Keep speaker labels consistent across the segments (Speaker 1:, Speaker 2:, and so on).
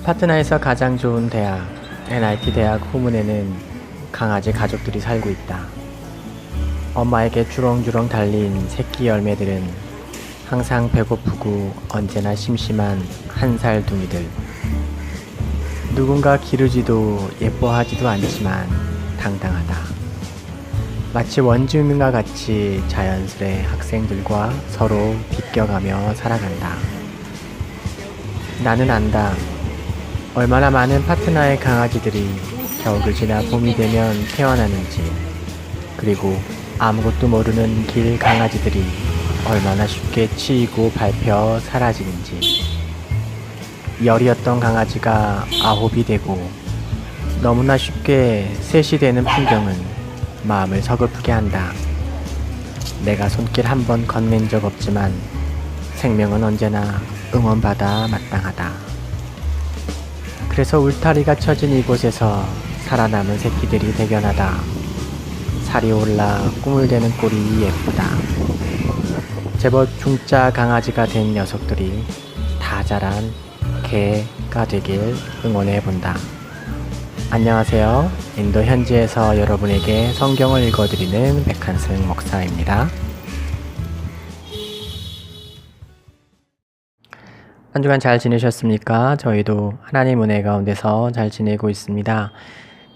Speaker 1: 파트나에서 가장 좋은 대학, NIT 대학 후문에는 강아지 가족들이 살고 있다. 엄마에게 주렁주렁 달린 새끼 열매들은 항상 배고프고 언제나 심심한 1살 둥이들. 누군가 기르지도 예뻐하지도 않지만 당당하다. 마치 원주민과 같이 자연스레 학생들과 서로 비껴가며 살아간다. 나는 안다. 얼마나 많은 파트너의 강아지들이 겨울을 지나 봄이 되면 태어나는지, 그리고 아무것도 모르는 길 강아지들이 얼마나 쉽게 치이고 밟혀 사라지는지. 열이었던 강아지가 9이 되고 너무나 쉽게 셋이 되는 풍경은 마음을 서글프게 한다. 내가 손길 한 번 건넨 적 없지만 생명은 언제나 응원받아 마땅하다. 그래서 울타리가 쳐진 이곳에서 살아남은 새끼들이 대견하다. 살이 올라 꿈을 대는 꼴이 예쁘다. 제법 중짜 강아지가 된 녀석들이 다 자란 개가 되길 응원해본다. 안녕하세요. 인도 현지에서 여러분에게 성경을 읽어드리는 백한승 목사입니다. 한 주간 잘 지내셨습니까? 저희도 하나님 은혜 가운데서 잘 지내고 있습니다.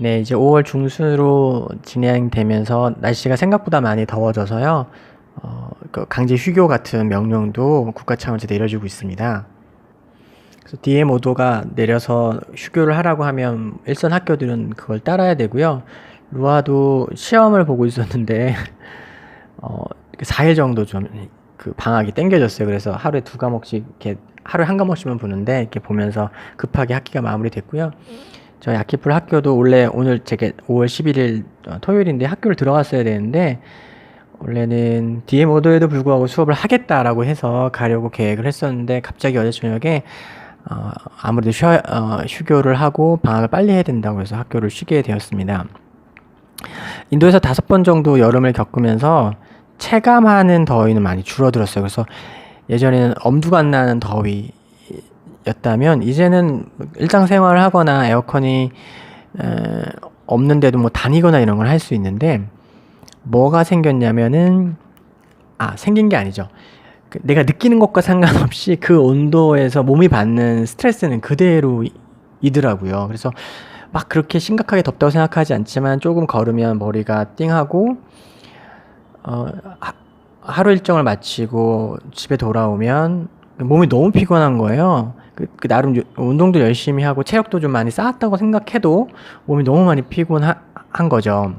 Speaker 1: 네, 이제 5월 중순으로 진행되면서 날씨가 생각보다 많이 더워져서요. 강제 휴교 같은 명령도 국가 차원에서 내려지고 있습니다. 그래서 DM5도가 내려서 휴교를 하라고 하면 일선 학교들은 그걸 따라야 되고요. 루아도 시험을 보고 있었는데 4일 정도 좀 그 방학이 땡겨졌어요. 그래서 하루에 2과목씩 이렇게 하루에 1과목씩만 보는데 이렇게 보면서 급하게 학기가 마무리됐고요. 저희 아키풀 학교도 오늘 제가 5월 11일 토요일인데 학교를 들어갔어야 되는데 원래는 DM5도에도 불구하고 수업을 하겠다라고 해서 가려고 계획을 했었는데 갑자기 어제 저녁에 아무래도 휴교를 하고 방학을 빨리 해야 된다고 해서 학교를 쉬게 되었습니다. 인도에서 5번 정도 여름을 겪으면서 체감하는 더위는 많이 줄어들었어요. 그래서 예전에는 엄두가 안 나는 더위였다면 이제는 일상생활을 하거나 에어컨이 없는데도 뭐 다니거나 이런 걸 할 수 있는데 뭐가 생겼냐면은 생긴 게 아니죠. 내가 느끼는 것과 상관없이 그 온도에서 몸이 받는 스트레스는 그대로이더라고요. 그래서 막 그렇게 심각하게 덥다고 생각하지 않지만 조금 걸으면 머리가 띵하고 하루 일정을 마치고 집에 돌아오면 몸이 너무 피곤한 거예요. 나름 운동도 열심히 하고 체력도 좀 많이 쌓았다고 생각해도 몸이 너무 많이 피곤한 거죠.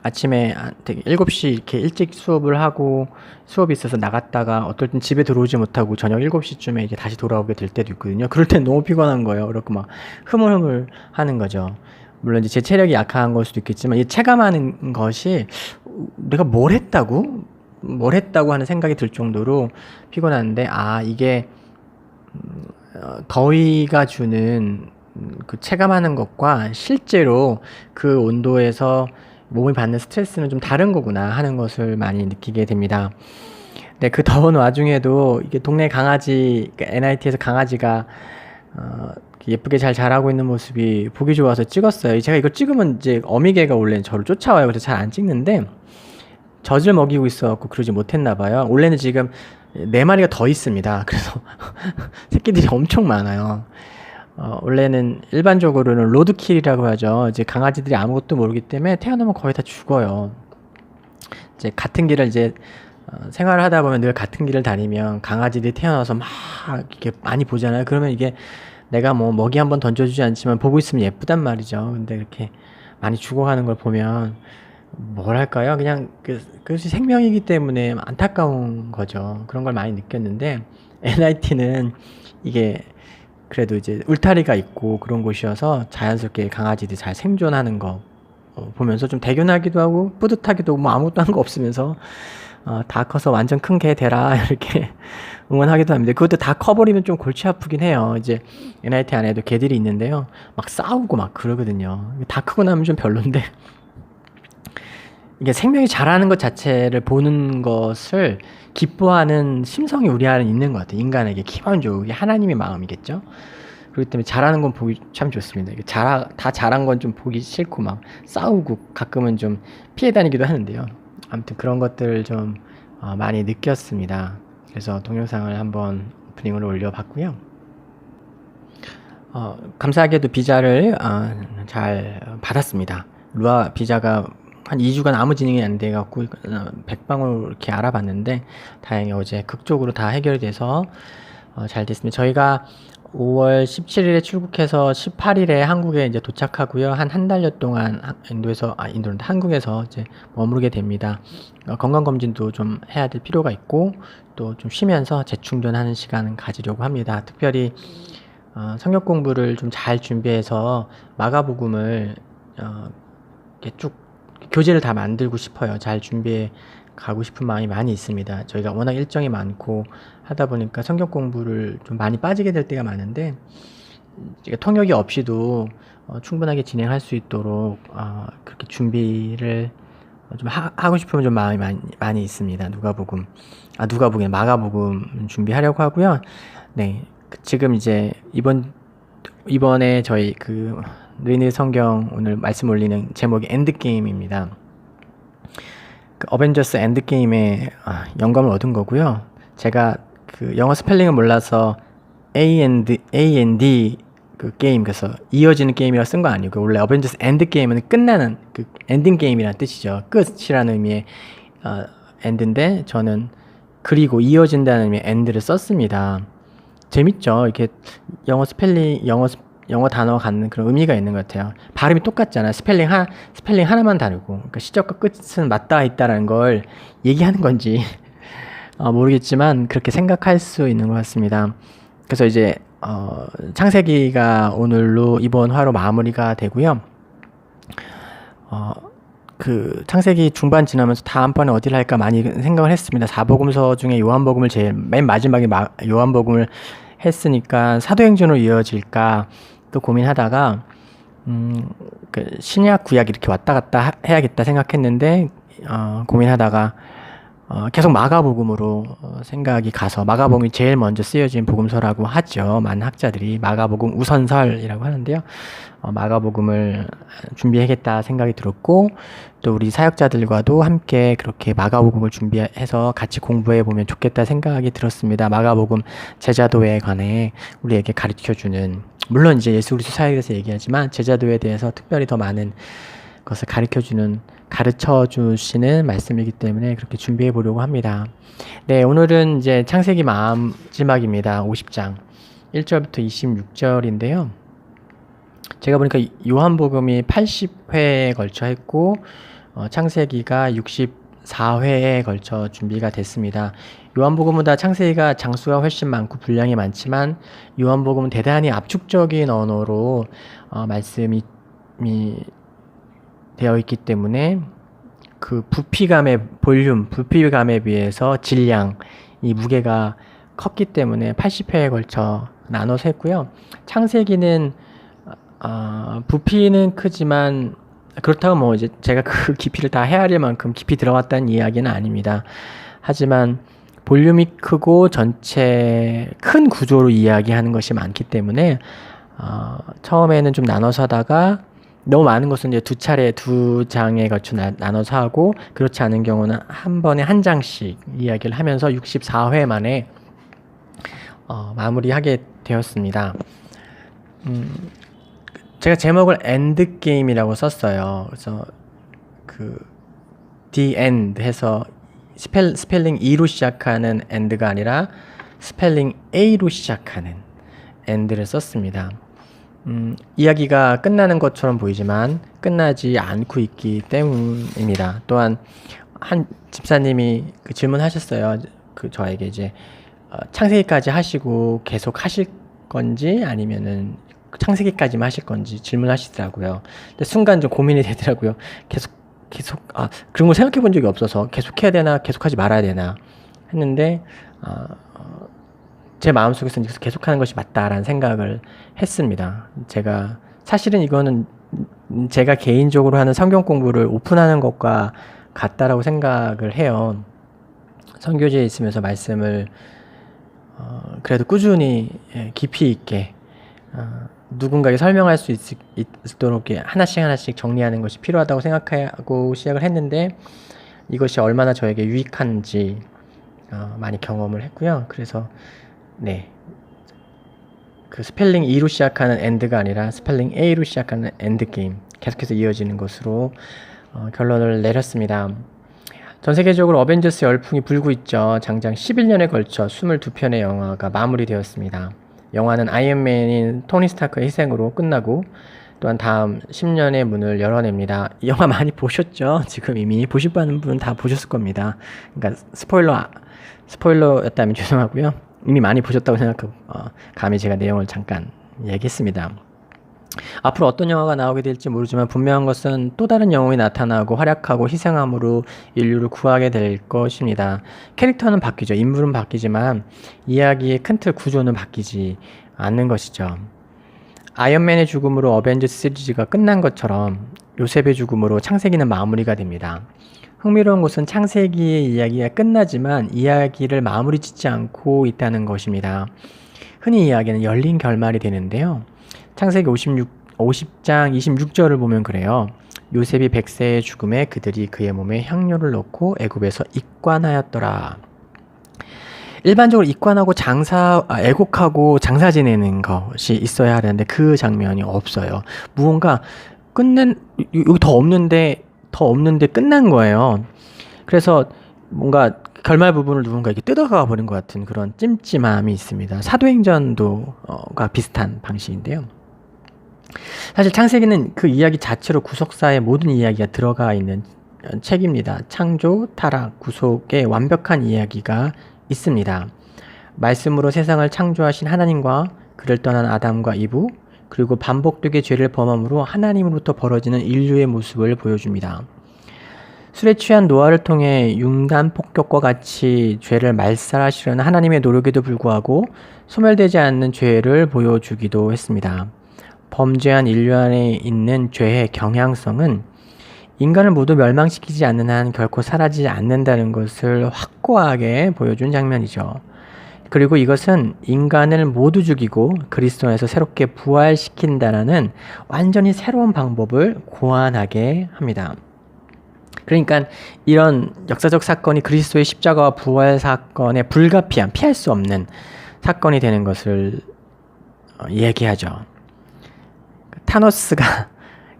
Speaker 1: 아침에 되게 7시 이렇게 일찍 수업을 하고 수업이 있어서 나갔다가 어떨 땐 집에 들어오지 못하고 저녁 7시쯤에 이제 다시 돌아오게 될 때도 있거든요. 그럴 땐 너무 피곤한 거예요. 그렇고 막 흐물흐물 하는 거죠. 물론 이제 제 체력이 약한 걸 수도 있겠지만 이 체감하는 것이 내가 뭘 했다고 하는 생각이 들 정도로 피곤한데 이게 더위가 주는 그 체감하는 것과 실제로 그 온도에서 몸이 받는 스트레스는 좀 다른 거구나 하는 것을 많이 느끼게 됩니다. 네, 그 더운 와중에도 이게 동네 강아지, NIT에서 강아지가 예쁘게 잘 자라고 있는 모습이 보기 좋아서 찍었어요. 제가 이걸 찍으면 이제 어미개가 원래는 저를 쫓아와요. 그래서 잘 안 찍는데 젖을 먹이고 있어갖고 그러지 못했나 봐요. 원래는 지금 4마리가 더 있습니다. 그래서 새끼들이 엄청 많아요. 원래는 일반적으로는 로드킬이라고 하죠. 이제 강아지들이 아무것도 모르기 때문에 태어나면 거의 다 죽어요. 이제 같은 길을 생활을 하다 보면 늘 같은 길을 다니면 강아지들이 태어나서 막 이렇게 많이 보잖아요. 그러면 이게 내가 뭐 먹이 한번 던져주지 않지만 보고 있으면 예쁘단 말이죠. 근데 이렇게 많이 죽어가는 걸 보면 뭐랄까요? 그냥 그것이 생명이기 때문에 안타까운 거죠. 그런 걸 많이 느꼈는데 NIT는 이게 그래도 이제 울타리가 있고 그런 곳이어서 자연스럽게 강아지들이 잘 생존하는 거 보면서 좀 대견하기도 하고 뿌듯하기도 하고 뭐 아무것도 한 거 없으면서 다 커서 완전 큰 개 되라 이렇게 응원하기도 합니다. 그것도 다 커버리면 좀 골치 아프긴 해요. 이제 NIT 안에도 개들이 있는데요. 막 싸우고 막 그러거든요. 다 크고 나면 좀 별론데 이게 생명이 자라는 것 자체를 보는 것을 기뻐하는 심성이 우리 안에 있는 것 같아요. 인간에게 기본적으로 이게 하나님의 마음이겠죠. 그렇기 때문에 잘하는 건 보기 참 좋습니다. 이게 다 잘한 건 좀 보기 싫고 막 싸우고 가끔은 좀 피해 다니기도 하는데요. 아무튼 그런 것들을 좀 많이 느꼈습니다. 그래서 동영상을 한번 오프닝으로 올려봤고요. 감사하게도 비자를 잘 받았습니다. 루아 비자가 한 2주간 아무 진행이 안 돼갖고 백방으로 이렇게 알아봤는데 다행히 어제 극적으로 다 해결이 돼서 잘 됐습니다. 저희가 5월 17일에 출국해서 18일에 한국에 이제 도착하고요. 한 달여 동안 한국에서 이제 머무르게 됩니다. 건강검진도 좀 해야 될 필요가 있고 또 좀 쉬면서 재충전하는 시간을 가지려고 합니다. 특별히 성역 공부를 좀 잘 준비해서 마가복음을 이렇게 쭉 교재를 다 만들고 싶어요. 잘 준비해 가고 싶은 마음이 많이 있습니다. 저희가 워낙 일정이 많고 하다 보니까 성경 공부를 좀 많이 빠지게 될 때가 많은데 통역이 없이도 충분하게 진행할 수 있도록 그렇게 준비를 좀 하고 싶으면 좀 마음이 많이 있습니다. 마가복음 준비하려고 하고요. 네, 지금 이제 이번에 저희 그 느릿느릿 성경 오늘 말씀 올리는 제목이 엔드게임입니다. 그 어벤져스 엔드게임에 영감을 얻은 거고요. 제가 그 영어 스펠링을 몰라서 A&D 그 게임, 그래서 이어지는 게임이라 쓴 거 아니고 원래 어벤져스 엔드게임은 끝나는 그 엔딩 게임이라는 뜻이죠. 끝이라는 의미의 엔드인데 저는 그리고 이어진다는 의미의 엔드를 썼습니다. 재밌죠? 이렇게 영어 단어가 갖는 그런 의미가 있는 것 같아요. 발음이 똑같잖아. 스펠링 하나만 다르고. 그러니까 시작과 끝은 맞닿아 있다는 걸 얘기하는 건지 모르겠지만 그렇게 생각할 수 있는 것 같습니다. 그래서 이제 창세기가 오늘로 이번 화로 마무리가 되고요. 그 창세기 중반 지나면서 다음번에 어디를 할까 많이 생각을 했습니다. 사복음서 중에 요한복음을 맨 마지막에 요한복음을 했으니까 사도행전으로 이어질까 또 고민하다가 그 신약 구약 이렇게 왔다 갔다 해야겠다 생각했는데 고민하다가 계속 마가복음으로 생각이 가서 마가복음이 제일 먼저 쓰여진 복음서라고 하죠. 많은 학자들이 마가복음 우선설이라고 하는데요. 마가복음을 준비하겠다 생각이 들었고 또 우리 사역자들과도 함께 그렇게 마가복음을 준비해서 같이 공부해 보면 좋겠다 생각이 들었습니다. 마가복음 제자도에 관해 우리에게 가르쳐주는, 물론 이제 예수 그리스도 사역에 대해서 얘기하지만 제자도에 대해서 특별히 더 많은 것을 가르쳐 주시는 말씀이기 때문에 그렇게 준비해 보려고 합니다. 네, 오늘은 이제 창세기 마지막입니다. 50장 1절부터 26절인데요. 제가 보니까 요한복음이 80회에 걸쳐 했고 창세기가 64회에 걸쳐 준비가 됐습니다. 요한복음보다 창세기가 장수가 훨씬 많고 분량이 많지만 요한복음은 대단히 압축적인 언어로 말씀이 되어 있기 때문에 그 부피감에 비해서 질량, 이 무게가 컸기 때문에 80회에 걸쳐 나눠서 했고요. 창세기는 부피는 크지만 그렇다고 뭐 이제 제가 그 깊이를 다 헤아릴 만큼 깊이 들어갔다는 이야기는 아닙니다. 하지만 볼륨이 크고 전체 큰 구조로 이야기하는 것이 많기 때문에 처음에는 좀 나눠서 하다가 너무 많은 것은 이제 두 장에 걸쳐 나눠서 하고, 그렇지 않은 경우는 한 번에 한 장씩 이야기를 하면서 64회 만에 마무리하게 되었습니다. 제가 제목을 엔드게임이라고 썼어요. 그래서 그 The End 해서 스펠링 E로 시작하는 end가 아니라 스펠링 A로 시작하는 end를 썼습니다. 이야기가 끝나는 것처럼 보이지만 끝나지 않고 있기 때문입니다. 또한 한 집사님이 그 질문하셨어요. 그 저에게 이제 창세기까지 하시고 계속 하실 건지 아니면은 창세기까지만 하실 건지 질문하시더라고요. 근데 순간 좀 고민이 되더라고요. 계속 그런 걸 생각해 본 적이 없어서 계속 해야 되나 계속하지 말아야 되나 했는데 제 마음속에서는 계속하는 것이 맞다라는 생각을 했습니다. 사실은 이거는 제가 개인적으로 하는 성경 공부를 오픈하는 것과 같다라고 생각을 해요. 선교지에 있으면서 말씀을 그래도 꾸준히 깊이 있게 누군가에게 설명할 수 있도록 하나씩 정리하는 것이 필요하다고 생각하고 시작을 했는데 이것이 얼마나 저에게 유익한지 많이 경험을 했고요. 그래서 네, 그 스펠링 E로 시작하는 end가 아니라 스펠링 A로 시작하는 end게임 계속해서 이어지는 것으로 결론을 내렸습니다. 전 세계적으로 어벤져스 열풍이 불고 있죠. 장장 11년에 걸쳐 22편의 영화가 마무리되었습니다. 영화는 아이언맨인 토니 스타크의 희생으로 끝나고 또한 다음 10년의 문을 열어냅니다. 이 영화 많이 보셨죠? 지금 이미 보실 분은 다 보셨을 겁니다. 그러니까 스포일러였다면 죄송하고요. 이미 많이 보셨다고 생각하고 감히 제가 내용을 잠깐 얘기했습니다. 앞으로 어떤 영화가 나오게 될지 모르지만 분명한 것은 또 다른 영웅이 나타나고 활약하고 희생함으로 인류를 구하게 될 것입니다. 캐릭터는 바뀌죠. 인물은 바뀌지만 이야기의 큰 틀 구조는 바뀌지 않는 것이죠. 아이언맨의 죽음으로 어벤져스 시리즈가 끝난 것처럼 요셉의 죽음으로 창세기는 마무리가 됩니다. 흥미로운 것은 창세기의 이야기가 끝나지만 이야기를 마무리 짓지 않고 있다는 것입니다. 흔히 이야기는 열린 결말이 되는데요. 창세기 50장 26절을 보면 그래요. 요셉이 100세의 죽음에 그들이 그의 몸에 향료를 넣고 애굽에서 입관하였더라. 일반적으로 입관하고 애곡하고 장사 지내는 것이 있어야 하는데 그 장면이 없어요. 무언가 여기 더 없는데 끝난 거예요. 그래서 뭔가 결말 부분을 누군가 이렇게 뜯어가 버린 것 같은 그런 찜찜함이 있습니다. 사도행전도가 비슷한 방식인데요. 사실 창세기는 그 이야기 자체로 구속사의 모든 이야기가 들어가 있는 책입니다. 창조, 타락, 구속의 완벽한 이야기가 있습니다. 말씀으로 세상을 창조하신 하나님과 그를 떠난 아담과 이브, 그리고 반복되게 죄를 범함으로 하나님으로부터 벌어지는 인류의 모습을 보여줍니다. 술에 취한 노아를 통해 융단 폭격과 같이 죄를 말살하시려는 하나님의 노력에도 불구하고 소멸되지 않는 죄를 보여주기도 했습니다. 범죄한 인류 안에 있는 죄의 경향성은 인간을 모두 멸망시키지 않는 한 결코 사라지지 않는다는 것을 확고하게 보여준 장면이죠. 그리고 이것은 인간을 모두 죽이고 그리스도 안에서 새롭게 부활시킨다라는 완전히 새로운 방법을 고안하게 합니다. 그러니까 이런 역사적 사건이 그리스도의 십자가와 부활 사건의 불가피한, 피할 수 없는 사건이 되는 것을 얘기하죠. 타노스가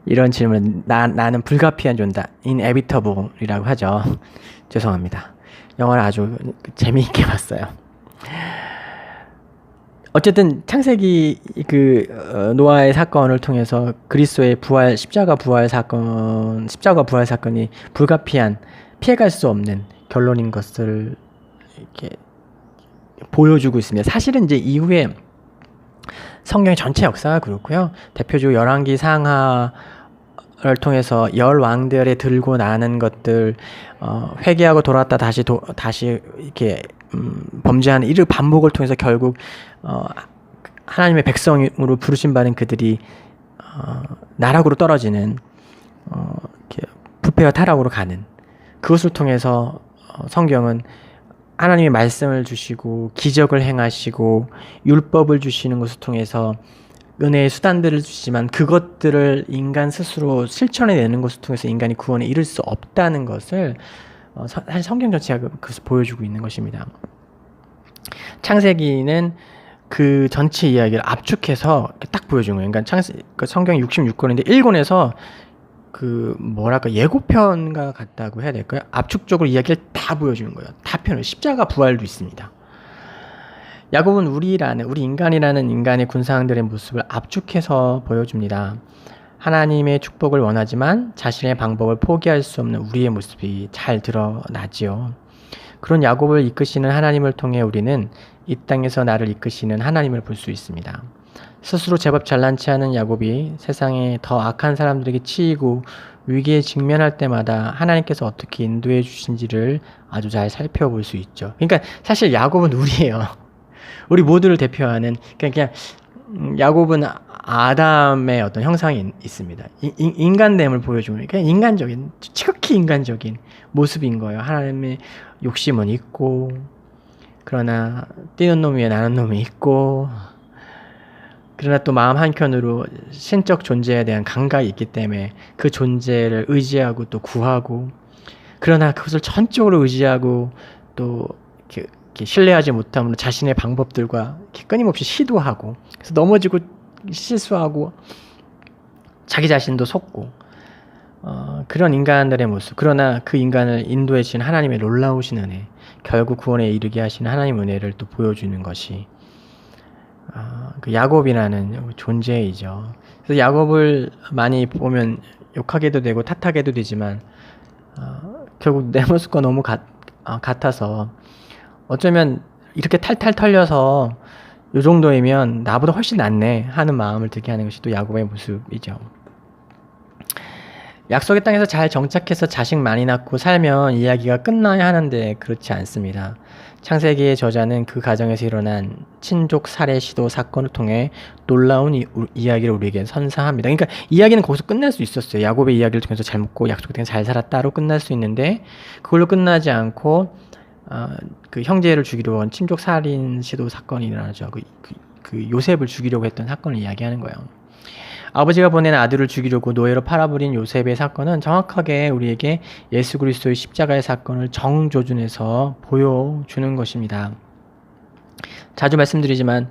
Speaker 1: 이런 질문을 나는 불가피한 존재다. inevitable이라고 하죠. 죄송합니다. 영화를 아주 재미있게 봤어요. 어쨌든 창세기 노아의 사건을 통해서 그리스도의 십자가 부활 사건이 불가피한, 피해갈 수 없는 결론인 것을 이렇게 보여주고 있습니다. 사실은 이제 이후에 성경의 전체 역사가 그렇고요. 대표적으로 열왕기 상하를 통해서 열 왕들의 들고 나는 것들, 회개하고 돌아왔다 다시 이렇게 범죄하는 이를 반복을 통해서 결국 하나님의 백성으로 부르심 받은 그들이 나락으로 떨어지는 이렇게 부패와 타락으로 가는 그것을 통해서 성경은 하나님의 말씀을 주시고 기적을 행하시고 율법을 주시는 것을 통해서 은혜의 수단들을 주시지만 그것들을 인간 스스로 실천해내는 것을 통해서 인간이 구원에 이를 수 없다는 것을 사실 성경 전체가 그것을 보여주고 있는 것입니다. 창세기는 그 전체 이야기를 압축해서 딱 보여준 거예요. 그러니까 성경 66권인데 1권에서 예고편과 같다고 해야 될까요? 압축적으로 이야기를 다 보여주는 거예요. 다 십자가 부활도 있습니다. 야곱은 우리 인간이라는 인간의 군상들의 모습을 압축해서 보여줍니다. 하나님의 축복을 원하지만 자신의 방법을 포기할 수 없는 우리의 모습이 잘 드러나지요. 그런 야곱을 이끄시는 하나님을 통해 우리는 이 땅에서 나를 이끄시는 하나님을 볼 수 있습니다. 스스로 제법 잘난치 않은 야곱이 세상에 더 악한 사람들에게 치이고 위기에 직면할 때마다 하나님께서 어떻게 인도해 주신지를 아주 잘 살펴볼 수 있죠. 그러니까 사실 야곱은 우리예요. 우리 모두를 대표하는, 그냥 야곱은 아담의 어떤 형상이 있습니다. 인간됨을 보여주는, 그냥 인간적인, 지극히 인간적인 모습인 거예요. 하나님의 욕심은 있고, 그러나 뛰는 놈 위에 나는 놈이 있고, 그러나 또 마음 한켠으로 신적 존재에 대한 감각이 있기 때문에 그 존재를 의지하고 또 구하고, 그러나 그것을 전적으로 의지하고 또 이렇게 신뢰하지 못함으로 자신의 방법들과 이렇게 끊임없이 시도하고, 그래서 넘어지고 실수하고 자기 자신도 속고, 그런 인간들의 모습. 그러나 그 인간을 인도해 주신 하나님의 놀라우신 은혜, 결국 구원에 이르게 하시는 하나님의 은혜를 또 보여주는 것이 그 야곱이라는 존재이죠. 그래서 야곱을 많이 보면 욕하게도 되고 탓하게도 되지만 결국 내 모습과 너무 같아서, 어쩌면 이렇게 탈탈 털려서 이 정도이면 나보다 훨씬 낫네 하는 마음을 들게 하는 것이 또 야곱의 모습이죠. 약속의 땅에서 잘 정착해서 자식 많이 낳고 살면 이야기가 끝나야 하는데 그렇지 않습니다. 창세기의 저자는 그 가정에서 일어난 친족 살해 시도 사건을 통해 놀라운 이야기를 우리에게 선사합니다. 그러니까 이야기는 거기서 끝날 수 있었어요. 야곱의 이야기를 통해서 잘 먹고 약속의 땅에 잘 살았다로 끝날 수 있는데, 그걸로 끝나지 않고 그 형제를 죽이려고 한 친족 살인 시도 사건이 일어나죠. 그 요셉을 죽이려고 했던 사건을 이야기하는 거예요. 아버지가 보낸 아들을 죽이려고 노예로 팔아버린 요셉의 사건은 정확하게 우리에게 예수 그리스도의 십자가의 사건을 정조준해서 보여주는 것입니다. 자주 말씀드리지만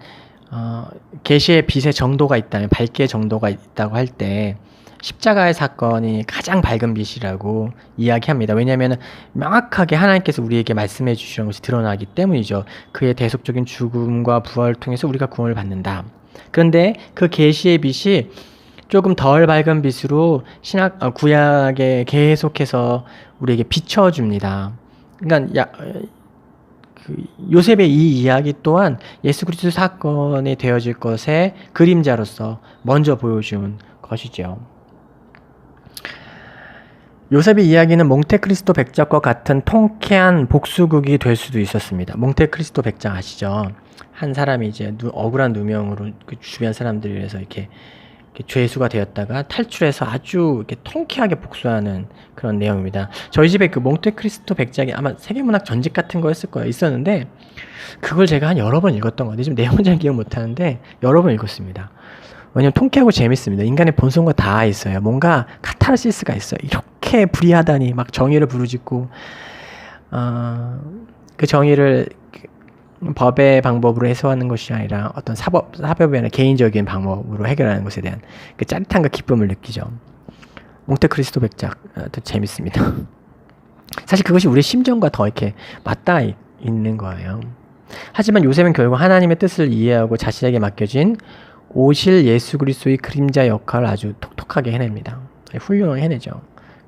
Speaker 1: 계시의 빛의 정도가 있다면, 밝기의 정도가 있다고 할 때 십자가의 사건이 가장 밝은 빛이라고 이야기합니다. 왜냐하면 명확하게 하나님께서 우리에게 말씀해 주시는 것이 드러나기 때문이죠. 그의 대속적인 죽음과 부활을 통해서 우리가 구원을 받는다. 그런데 그 계시의 빛이 조금 덜 밝은 빛으로 구약에 계속해서 우리에게 비춰줍니다. 그러니까 요셉의 이 이야기 또한 예수 그리스도 사건이 되어질 것의 그림자로서 먼저 보여준 것이죠. 요셉의 이야기는 몽테크리스토 백작과 같은 통쾌한 복수극이 될 수도 있었습니다. 몽테크리스토 백작 아시죠? 한 사람이 이제 억울한 누명으로 그 주변 사람들에 의해서 이렇게 죄수가 되었다가 탈출해서 아주 이렇게 통쾌하게 복수하는 그런 내용입니다. 저희 집에 그 몽테크리스토 백작이 아마 세계문학 전집 같은 거였을 거예요. 있었는데 그걸 제가 한 여러 번 읽었던 것 같아요. 지금 내용은 잘 기억 못하는데 여러 번 읽었습니다. 왜냐면 통쾌하고 재밌습니다. 인간의 본성과 다 있어요. 뭔가 카타르시스가 있어요. 이렇게 불의하다니 막 정의를 부르짖고 그 정의를 법의 방법으로 해소하는 것이 아니라 어떤 사법의 아니라 개인적인 방법으로 해결하는 것에 대한 그 짜릿함과 기쁨을 느끼죠. 몽테크리스토 백작도 재밌습니다. 사실 그것이 우리의 심정과 더 이렇게 맞닿아 있는 거예요. 하지만 요셉은 결국 하나님의 뜻을 이해하고 자신에게 맡겨진 오실 예수 그리스도의 그림자 역할을 아주 톡톡하게 해냅니다. 훌륭하게 해내죠.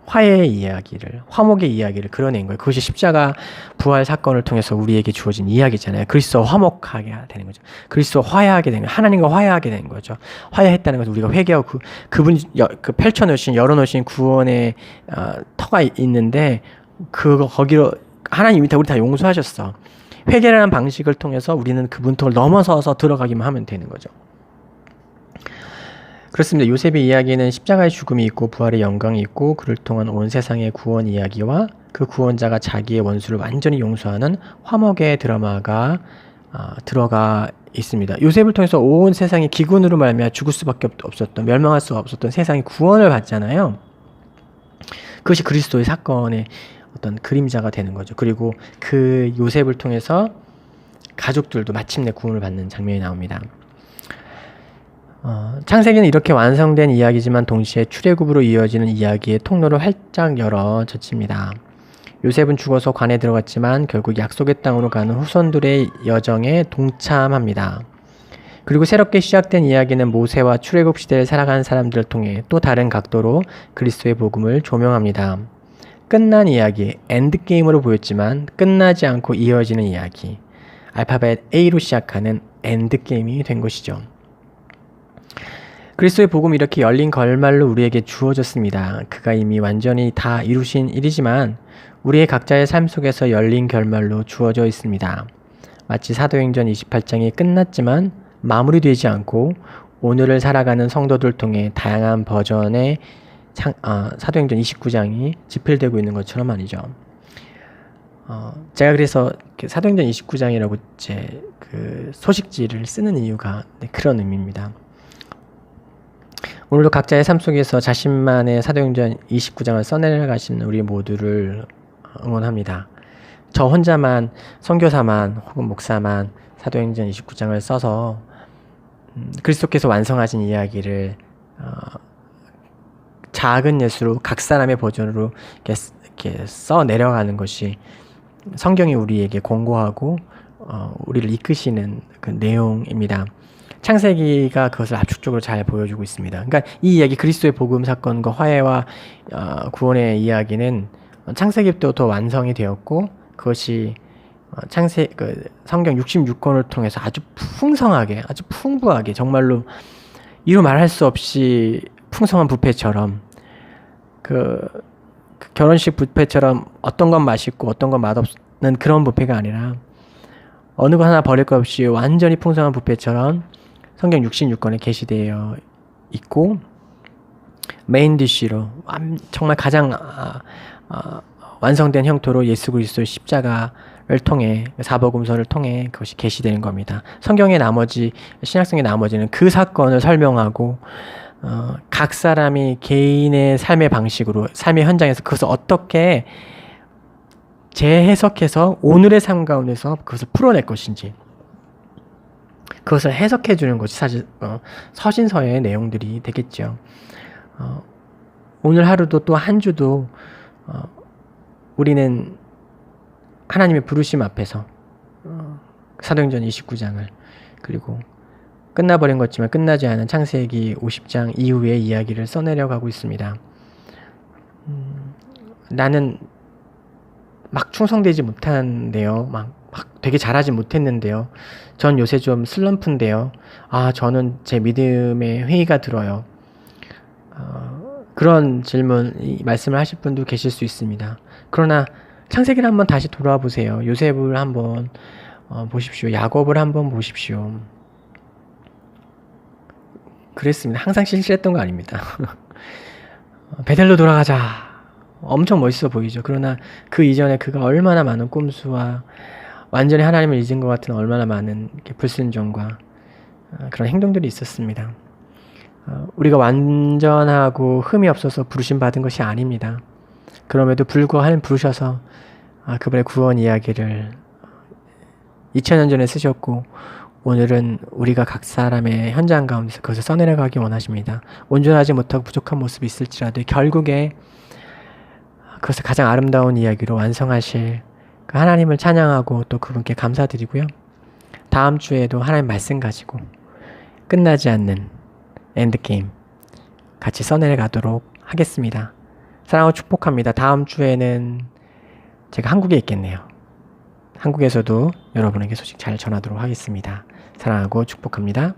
Speaker 1: 화해의 이야기를, 화목의 이야기를 그려낸 거예요. 그것이 십자가 부활 사건을 통해서 우리에게 주어진 이야기잖아요. 그리스도와 화목하게 되는 거죠. 그리스도와 화해하게 되는 거예요. 하나님과 화해하게 되는 거죠. 화해했다는 것은 우리가 회개하고 그분이 펼쳐놓으신, 열어놓으신 구원의 터가 있는데 거기로 하나님이 우리 다 용서하셨어. 회개라는 방식을 통해서 우리는 그 문턱을 넘어서서 들어가기만 하면 되는 거죠. 그렇습니다. 요셉의 이야기는 십자가의 죽음이 있고 부활의 영광이 있고 그를 통한 온 세상의 구원 이야기와 그 구원자가 자기의 원수를 완전히 용서하는 화목의 드라마가 들어가 있습니다. 요셉을 통해서 온 세상이 기근으로 말미암아 죽을 수밖에 없었던, 멸망할 수 없었던 세상이 구원을 받잖아요. 그것이 그리스도의 사건의 어떤 그림자가 되는 거죠. 그리고 그 요셉을 통해서 가족들도 마침내 구원을 받는 장면이 나옵니다. 창세기는 이렇게 완성된 이야기지만 동시에 출애굽으로 이어지는 이야기의 통로를 활짝 열어젖힙니다. 요셉은 죽어서 관에 들어갔지만 결국 약속의 땅으로 가는 후손들의 여정에 동참합니다. 그리고 새롭게 시작된 이야기는 모세와 출애굽 시대를 살아가는 사람들을 통해 또 다른 각도로 그리스도의 복음을 조명합니다. 끝난 이야기, 엔드게임으로 보였지만 끝나지 않고 이어지는 이야기, 알파벳 A로 시작하는 엔드게임이 된 것이죠. 그리스도의 복음이 이렇게 열린 결말로 우리에게 주어졌습니다. 그가 이미 완전히 다 이루신 일이지만 우리의 각자의 삶 속에서 열린 결말로 주어져 있습니다. 마치 사도행전 28장이 끝났지만 마무리되지 않고 오늘을 살아가는 성도들 통해 다양한 버전의 사도행전 29장이 집필되고 있는 것처럼 말이죠. 제가 그래서 사도행전 29장이라고 제 그 소식지를 쓰는 이유가 그런 의미입니다. 오늘도 각자의 삶 속에서 자신만의 사도행전 29장을 써내려가시는 우리 모두를 응원합니다. 저 혼자만, 선교사만 혹은 목사만 사도행전 29장을 써서 그리스도께서 완성하신 이야기를 작은 예수로 각 사람의 버전으로 이렇게 써 내려가는 것이 성경이 우리에게 권고하고 우리를 이끄시는 그 내용입니다. 창세기가 그것을 압축적으로 잘 보여주고 있습니다. 그러니까 이 이야기, 그리스도의 복음 사건과 화해와 구원의 이야기는 창세기 때부터 완성이 되었고, 그것이 성경 66권을 통해서 아주 풍성하게, 아주 풍부하게, 정말로 이루 말할 수 없이 풍성한 뷔페처럼, 그 결혼식 뷔페처럼 어떤 건 맛있고 어떤 건 맛없는 그런 뷔페가 아니라 어느 것 하나 버릴 것 없이 완전히 풍성한 뷔페처럼 성경 66권에 게시되어 있고, 메인 디쉬로 정말 가장 완성된 형태로 예수 그리스도의 십자가를 통해, 사복음서를 통해 그것이 게시되는 겁니다. 성경의 나머지, 신약성의 나머지는 그 사건을 설명하고 각 사람이 개인의 삶의 방식으로, 삶의 현장에서 그것을 어떻게 재해석해서 오늘의 삶 가운데서 그것을 풀어낼 것인지, 그것을 해석해 주는 것이 사실 서신서의 내용들이 되겠죠. 오늘 하루도 또 한 주도 우리는 하나님의 부르심 앞에서 사도행전 29장을, 그리고 끝나버린 것지만 끝나지 않은 창세기 50장 이후의 이야기를 써내려가고 있습니다. 나는 막 충성되지 못한데요. 막 되게 잘하지 못했는데요. 전 요새 좀 슬럼프인데요. 저는 제 믿음에 회의가 들어요. 그런 말씀을 하실 분도 계실 수 있습니다. 그러나 창세기를 한번 다시 돌아와 보세요. 요셉을 한번 보십시오. 야곱을 한번 보십시오. 그랬습니다. 항상 실실했던 거 아닙니다. 베델로 돌아가자. 엄청 멋있어 보이죠. 그러나 그 이전에 그가 얼마나 많은 꼼수와 완전히 하나님을 잊은 것 같은 얼마나 많은 불순종과 그런 행동들이 있었습니다. 우리가 완전하고 흠이 없어서 부르심 받은 것이 아닙니다. 그럼에도 불구하고 하나님 부르셔서 그분의 구원 이야기를 2000년 전에 쓰셨고, 오늘은 우리가 각 사람의 현장 가운데서 그것을 써내려가기 원하십니다. 온전하지 못하고 부족한 모습이 있을지라도 결국에 그것을 가장 아름다운 이야기로 완성하실 그 하나님을 찬양하고 또 그분께 감사드리고요. 다음 주에도 하나님 말씀 가지고 끝나지 않는 엔드게임 같이 써내려가도록 하겠습니다. 사랑하고 축복합니다. 다음 주에는 제가 한국에 있겠네요. 한국에서도 여러분에게 소식 잘 전하도록 하겠습니다. 사랑하고 축복합니다.